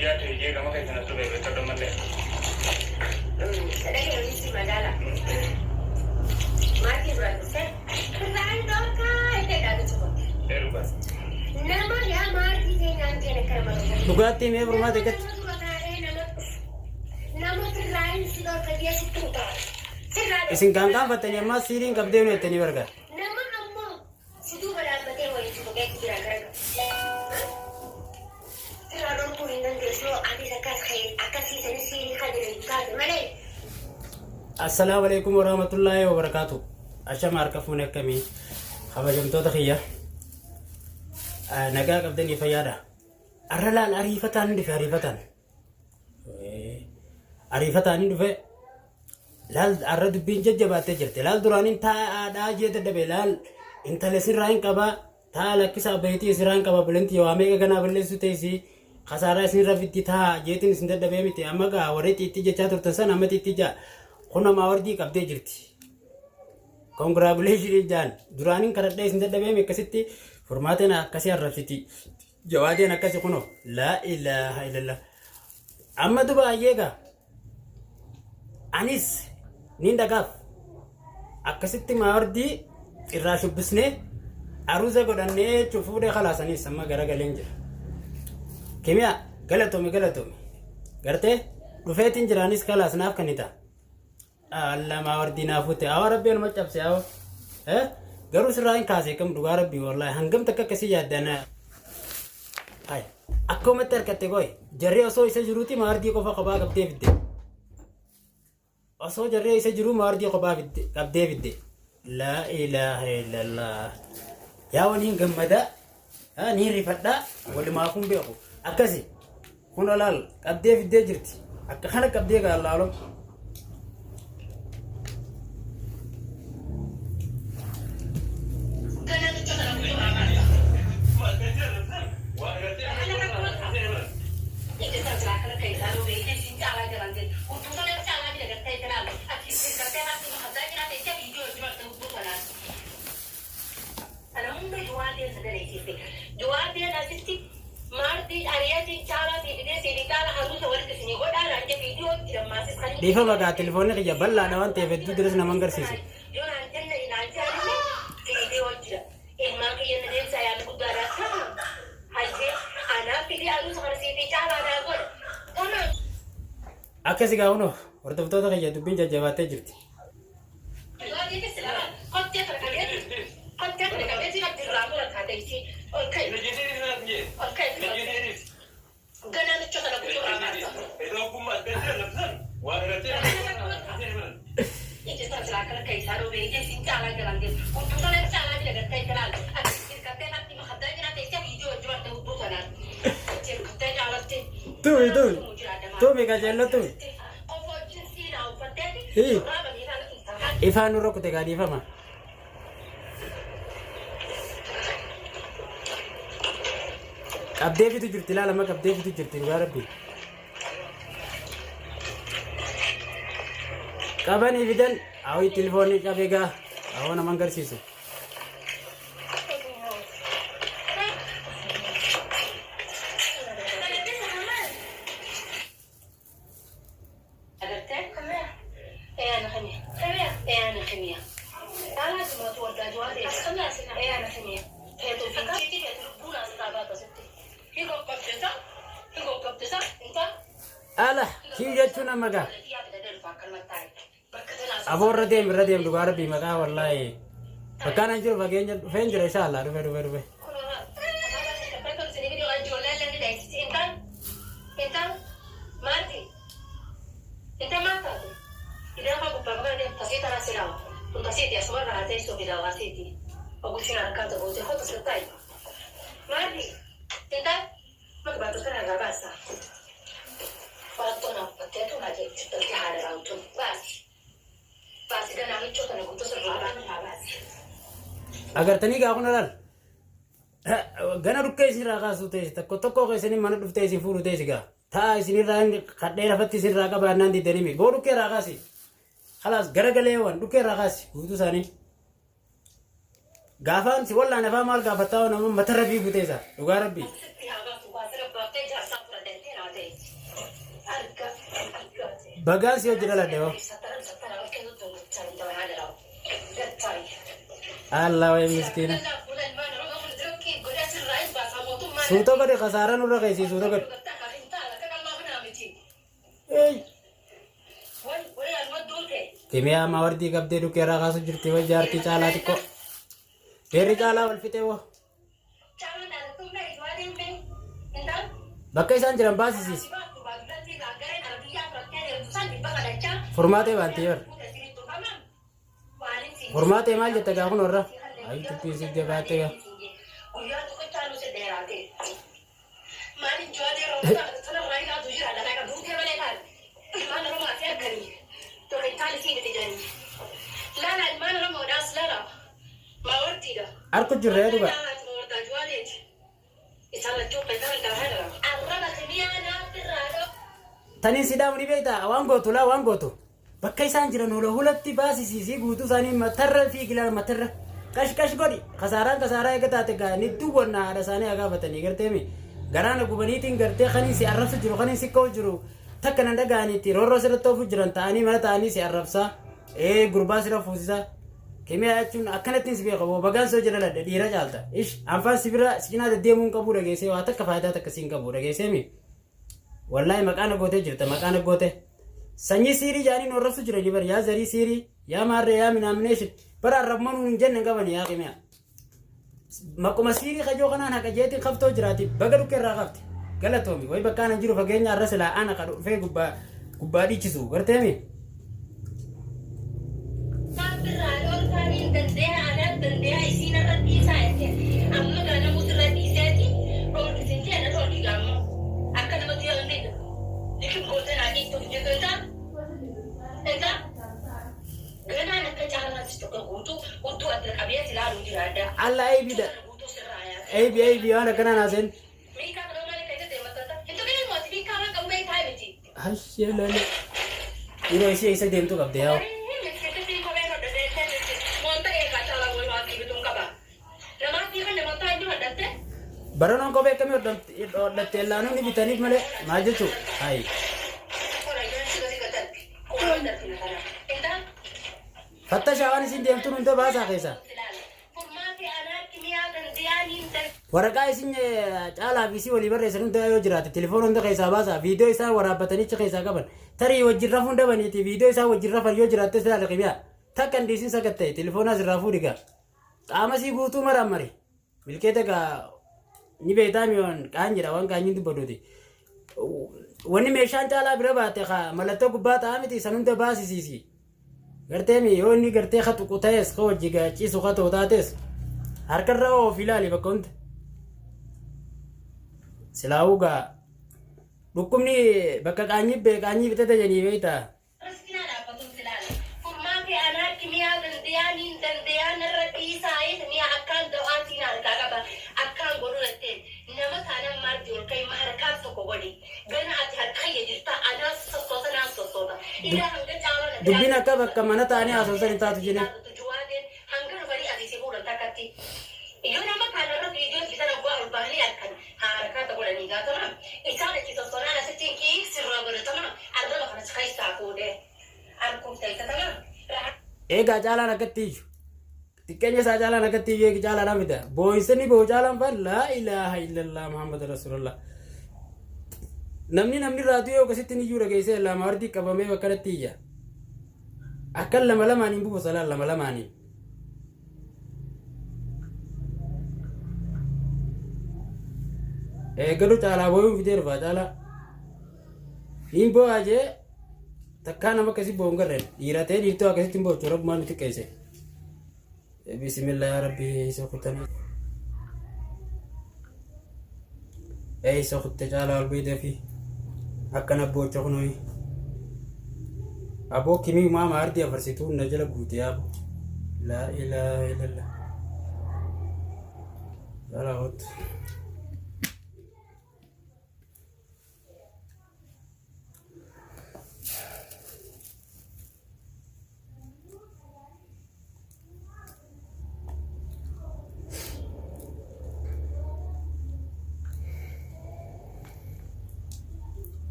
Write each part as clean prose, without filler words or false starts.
guyyaa ta'e jeeqama kan kanatti beekachuu malee. Sadaqee hojii magaala. Maatii biraan dhufee kirraan dhookaa itti dhaabatu qote. Eeruba. Nama yaa maatii keenyaan keenya kana malee. Dhugaatii mee furmaata eeggatti. Nama kirraan si dhooka dhiyeessitu ta'a. Isin kan fattanii amma siiriin qabdee nu jettanii barga. Nama ammoo si duuba dhaabbatee walitti dhugee jira gara. Kirraan kun hin dandeessu anis akkasiisanis siirii kan jiru taate malee. Assalamu alaikum warahmatullahi wabarakatuh. Ashama harka fuune akkamii kabajamtoota kiyya. Nagaa qabdanii fayyaadha. Arra laal ariifataan dhufe ariifataan. Ariifataan dhufe laal arra dubbiin jajjabaattee jirti. Laal duraaniin taa'aadhaa jee dadhabe laal intala sirraa hin qabaa ta'a lakkisaa bayitii sirraa hin qaba bilinti yoo amee ganaa balleessu teessi kasaaraa isinirra fitti ta'a jeetiin isin dadhabee miti amma gaa warri xiitti jechaa turtan san amma xiitti jaa kuna maawardii qabdee jirti. Congratulations jaan duraanin karadhee isin dadhabee akkasitti furmaateen akkasii arrabsiti jawaadeen akkasii kuno laa ilaaha illallah amma duba ayyeega anis nin dhagaaf akkasitti maawardii irraa shubbisnee aruuza godhannee cufuudhee khalaasaniis amma garagaleen jira. Kimiyaa galatoome gartee dhufeetiin jiraanis khalaasnaaf kanita. Allah maawardii naafute awa rabbiin ma cabse awa garuu sirraa hin kaasee kam dhugaa rabbii wallahi hangam takka akkasii yaaddana ay akkumatti harkatte goy jarree osoo isa jiruuti maawardii qofa qabaa qabdee fidde osoo jarree isa jiruu maawardii qophaa qabdee fidde laa ilaaha illallah yaa waliin gammada niin rifadhaa walumaafuun beeku akkasi kun olaal qabdee fiddee jirti akka kana qabdee gaallaalom Difa baga telefoonni kiyya bal'aadha waan ta'eef hedduu diras nama agarsiisu. Akkasi gaa'uno hordoftoota kiyya dubbiin jajjabaattee jirti. Tumi kajello tu. Ifaan nurra kute gaadhiifama. Qabdee fitu jirti laalama qabdee fitu jirti dhugaa rabbi. Qabanii fidan awwi telefoonni qabee gaa awwa nama agarsiisu. Alah, kii jechuun amma gaa. Afoorra deem dhugaa rabbii maqaa wallaahi. Bakkaan hin jiru fageenya dhufeen jira inshallah dhufe. Agartanii gaa kun laal gana dhukkee isin irraa kaasuu teessi tokko keessanii mana dhuftee isin fuudhu teessi gaa ta'a isin irraa kadhee lafatti isin irraa qabaannaan diddanii boo dhukkee irraa kaasi khalaas garagalee waan dhukkee irraa kaasi guutuu isaanii gaafaan si wallaan afaa maal gaafataa nama matarra fi buteessa dhugaa rabbii Bagas yo jira la dewo. Allah wa miskina. Suuto gadi khasara nurra kaisi suuto gadi. Hey. Kimia mawardi kabde du kera kasu jirti wa jarti chala tikko. Peri chala wal fite wo. Bakka isan jiran baasisis. Formate banti yor. Formate maal jette gaa kun warra. Ay tippisi jabaate gaa. Arko jirre duga. Tani sidam ni beta wangoto la wangoto. Bakka isan jiran holo hulatti baasisi guutu sani matarra fi gilar matarra. Kash godi kasara egatate ga ni duwonna ada sani aga batani gartemi. Garana gubanitin garte khani si arrafsa jiru khani si ko jiru. Takkan daga ni ti rorro sira tofu jiran tani mala tani si arrafsa. Gurba sira fusisa. Kimia achun akkanatin sibe qabo bagan so jira la dira jalta. Ish anfa sibira sikina de demun qabu dage se wa takka faayda takka sin qabu dage se mi. Wallahi maqana gote jirta maqana gote. Sanyi siri jani no rasu jira libar ya zari siri ya marre ya minamnation bara rabmanu jenne gabani ya kimia. Makuma siri khajo kana haka jeti khafto jirati bagaru ke raqafti. Galatomi way bakana jiru fagenya rasla ana kadu fe gubba di chisu gartemi. Allah aibida aibi ana kana nasen hashelale iro isi isa dem to kabde yao Baronon ko be kami od telano ni bitani male majetu hai Fatta shawani sin dem tu nunta bahasa kaisa Waraqaa isin caalaa fi si walii barreessan hunda yoo jiraate telefoon hunda keessaa baasa viidiyoo isaa waraabbatanii achi keessaa qaban tarii wajjin rafuun dabaniiti viidiyoo isaa wajjin rafan yoo jiraatte silaala qibiyaa takkan diisin sakatta'e telefoonaa sirraa fuudhi gaa qaama sii guutuu marammari milkeeta gaa ni beektaa mi'oon qaan jedha waan qaanyiin dubbaduuti wanni meeshaan caalaa bira baate kaa mallattoo gubbaa ta'aa miti san hunda baasisiisi gartee mi yoo inni gartee ka tuqu ta'es ka wajji ciisu ka ta'u taates harkarra oo filaali bakka hunda Silauga Dukumni bakka qaanyi bitata janii beekta Dubbin akka bakka mana taa'anii haasofsan hin taatu jine Ega jalan akatiju Tikenya sa jalan akatiju ega jalan amida Boisani bo jalan pa la ilaha illallah Muhammad Rasulullah Namni ratu yo kasi tini jura kaise la mardi kabame wakaratija Akal lama mani bu sala lama mani Gadu cala boyum video fa cala Nimbo aje takkan nama kasi bongkar irate itu akasi timbo corok man itu kaise bismillah ya rabbi sokutani sokutte cala albide fi akkana bocok noi abo kimi ma mardi afarsitu najala guti abo la ilaha illallah salawat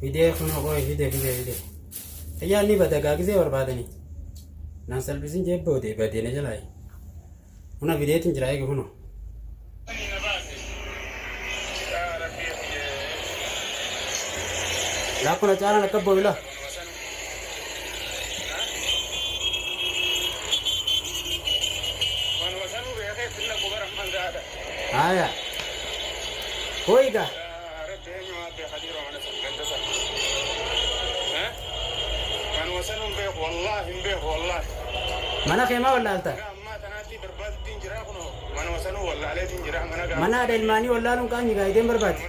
Fidee kunoo koo fidee. Ayyaanni badagaagisee barbaadanii. Naan salphisiin jeebbootee badeena jalaayi. Kuna fideetiin jira eegi kunoo. Lakkuna caalaan akka boo'ila. Aya. Hoiga. Mana keema wallaalta. Mana ada ilmaanii wallaaluun qaanyi gaayideen barbaade.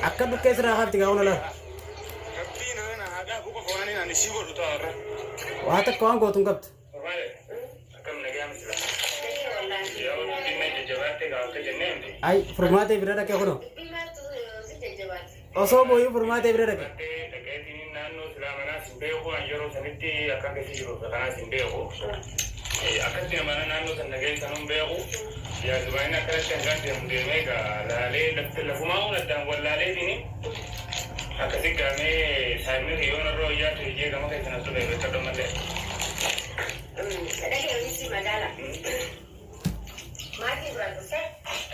Akka bukkee siraa qabdi gaa'una laa. Waa takka waan gootuun qabdu. Ay furmaatee bira dhaqee kunoo. Osoo booyyuu furmaatee bira dhaqe. Akkatti nama naannoo sana geessan hin beeku. Yaaddumaan akkanatti hangaan deemu deemee laalee lafumaa addaan wallaalee akkasi gaamee saayimni hiyyoon irra wayyaa ta'e jee gama keessan as dhufe beekadha malee. Sadaqee walitti madaala. Maatii duraan dhufee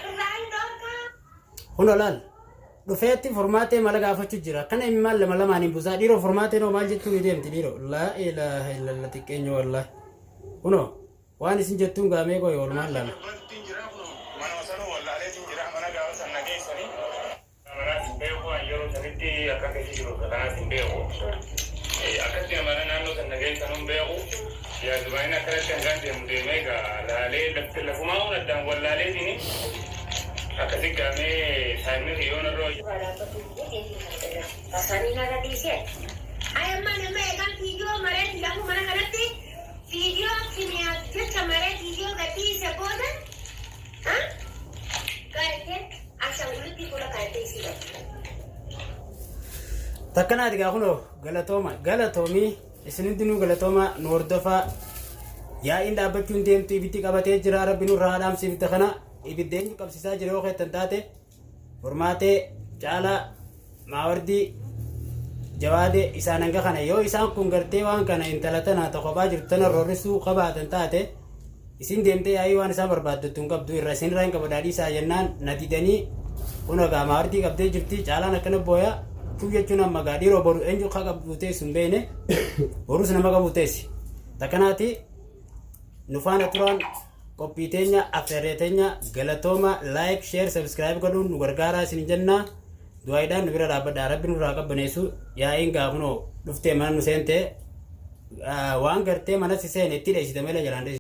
irraan dhoorkaa. Kunoo laal. Dhufeetti formaatee mala gaafachuu jira. Kana inni maal lama lamaaniin buusaa dhiiroo formaatee noo maal jettuu ni deemti dhiiroo. Laa ilaaha illallah xiqqeenya wallaahi. Kunoo waan isin jettuun gaamee koo oolmaan lama. Akkatti nama naannoo sana geessan hin beeku. Yaaddumaan akkanatti hangaan deemu deemee laalee lafumaa addaan wallaalee akkasi gaamee saayimni hiyyoon irra wayyaa. Rasanii nyaata dhiisee. Ayammaa nama eegaan fiidiyoo mareetti lafu mana kanatti fiidiyoo kimiyaa jecha maree fiidiyoo gadhiise booda gaa'eteen ashaangulitti fuula kaa'ettee isii dha. Takkanaati gaa kunoo galatoomii isin hundinuu galatooma nu hordofaa yaa'iin dhaabbachuun deemtu ibitti qabatee jira rabbi nurraa haadhaamsiifte kana ibiddeen qabsiisaa jira yoo keettan taate formaatee caalaa maawardii jawaade isaan hanga kana yoo isaan kun gartee waan kana intala tana tokkobaa jirtu tana roorrisuu qabaatan taate isin deemtee yaa'ii waan isaan barbaaddattu hin qabdu irra isin irraa hin qabadaadhii isaa jennaan na didanii kun egaa maawardii qabdee jirti caalaan akkana booyaa jechuun amma gaa dhiiroo boru eenyu kaa qabu teessu hin beekne borus nama qabu teessi takkanaati nu faana turaan qophii teenya afeerree teenya galatooma laayik sheer sabskiraayib godhuun nu gargaaraa isin jenna du'aayiidhaan nu bira dhaabbadhaa rabbi nurraa qabbaneessu yaa'iin gaa kunoo dhuftee mana nu seente waan gartee mana si seene itti dheessite malee jalaan